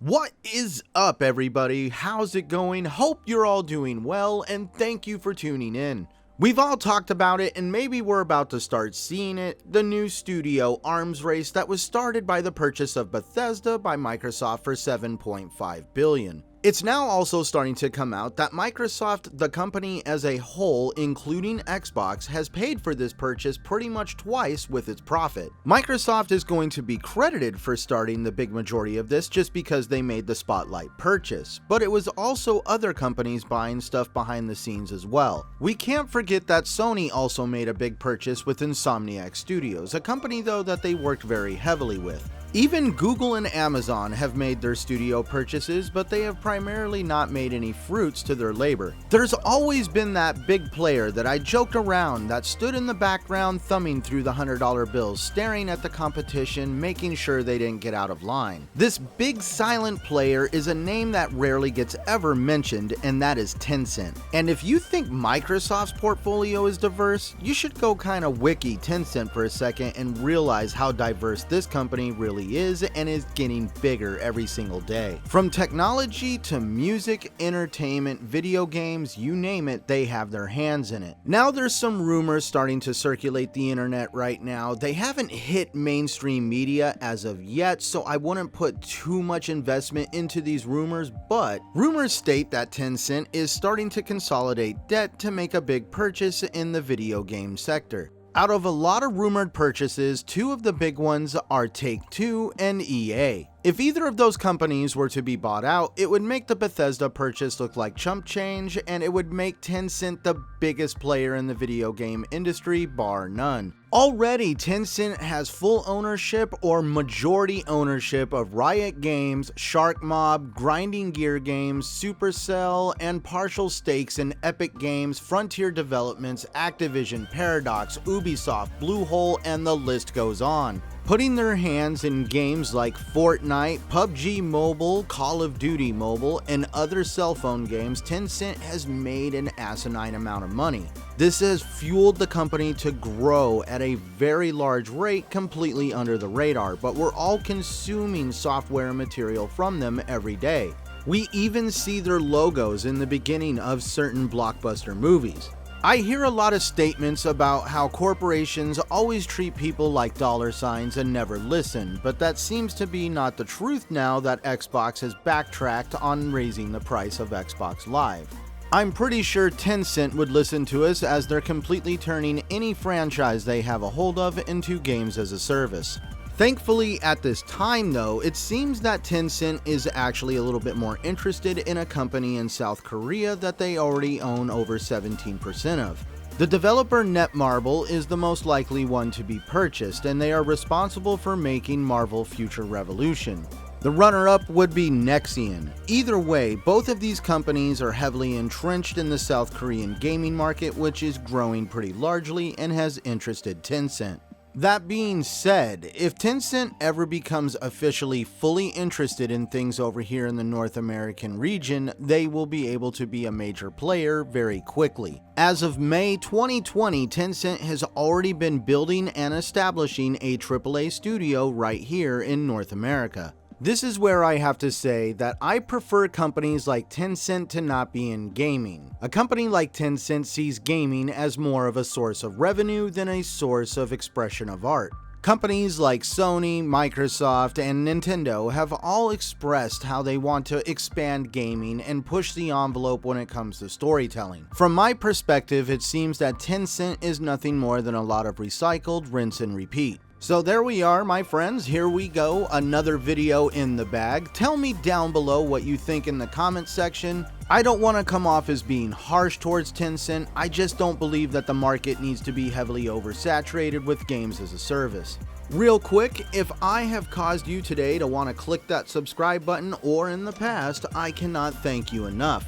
What is up, everybody? How's it going? Hope you're all doing well, and thank you for tuning in. We've all talked about it, and maybe we're about to start seeing it, the new studio arms race that was started by the purchase of Bethesda by Microsoft for $7.5 billion. It's now also starting to come out that Microsoft, the company as a whole, including Xbox, has paid for this purchase pretty much twice with its profit. Microsoft is going to be credited for starting the big majority of this just because they made the Spotlight purchase, but it was also other companies buying stuff behind the scenes as well. We can't forget that Sony also made a big purchase with Insomniac Studios, a company though that they worked very heavily with. Even Google and Amazon have made their studio purchases, but they have primarily not made any fruits to their labor. There's always been that big player that I joked around that stood in the background thumbing through the $100 bills, staring at the competition, making sure they didn't get out of line. This big silent player is a name that rarely gets ever mentioned, and that is Tencent. And if you think Microsoft's portfolio is diverse, you should go kinda wiki Tencent for a second and realize how diverse this company really is and is getting bigger every single day. From technology to music, entertainment, video games, you name it, they have their hands in it. Now there's some rumors starting to circulate the internet right now. They haven't hit mainstream media as of yet, so I wouldn't put too much investment into these rumors, but rumors state that Tencent is starting to consolidate debt to make a big purchase in the video game sector. Out of a lot of rumored purchases, two of the big ones are Take2 and EA. If either of those companies were to be bought out, it would make the Bethesda purchase look like chump change, and it would make Tencent the biggest player in the video game industry, bar none. Already, Tencent has full ownership or majority ownership of Riot Games, Shark Mob, Grinding Gear Games, Supercell, and partial stakes in Epic Games, Frontier Developments, Activision, Paradox, Ubisoft, Bluehole, and the list goes on. Putting their hands in games like Fortnite, PUBG Mobile, Call of Duty Mobile, and other cell phone games, Tencent has made an asinine amount of money. This has fueled the company to grow at a very large rate completely under the radar, but we're all consuming software and material from them every day. We even see their logos in the beginning of certain blockbuster movies. I hear a lot of statements about how corporations always treat people like dollar signs and never listen, but that seems to be not the truth now that Xbox has backtracked on raising the price of Xbox Live. I'm pretty sure Tencent would listen to us as they're completely turning any franchise they have a hold of into games as a service. Thankfully, at this time though, it seems that Tencent is actually a little bit more interested in a company in South Korea that they already own over 17% of. The developer Netmarble is the most likely one to be purchased, and they are responsible for making Marvel Future Revolution. The runner-up would be Nexian. Either way, both of these companies are heavily entrenched in the South Korean gaming market, which is growing pretty largely and has interested Tencent. That being said, if Tencent ever becomes officially fully interested in things over here in the North American region, they will be able to be a major player very quickly. As of May 2020, Tencent has already been building and establishing a AAA studio right here in North America. This is where I have to say that I prefer companies like Tencent to not be in gaming. A company like Tencent sees gaming as more of a source of revenue than a source of expression of art. Companies like Sony, Microsoft, and Nintendo have all expressed how they want to expand gaming and push the envelope when it comes to storytelling. From my perspective, it seems that Tencent is nothing more than a lot of recycled rinse and repeat. So there we are, my friends, here we go, another video in the bag. Tell me down below what you think in the comment section. I don't want to come off as being harsh towards Tencent, I just don't believe that the market needs to be heavily oversaturated with games as a service. Real quick, if I have caused you today to want to click that subscribe button or in the past, I cannot thank you enough.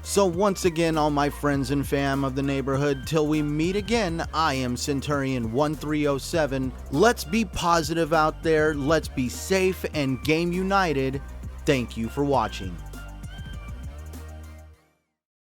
So once again, all my friends and fam of the neighborhood, till we meet again, I am Centurion 1307. Let's be positive out there, let's be safe and game united. Thank you for watching.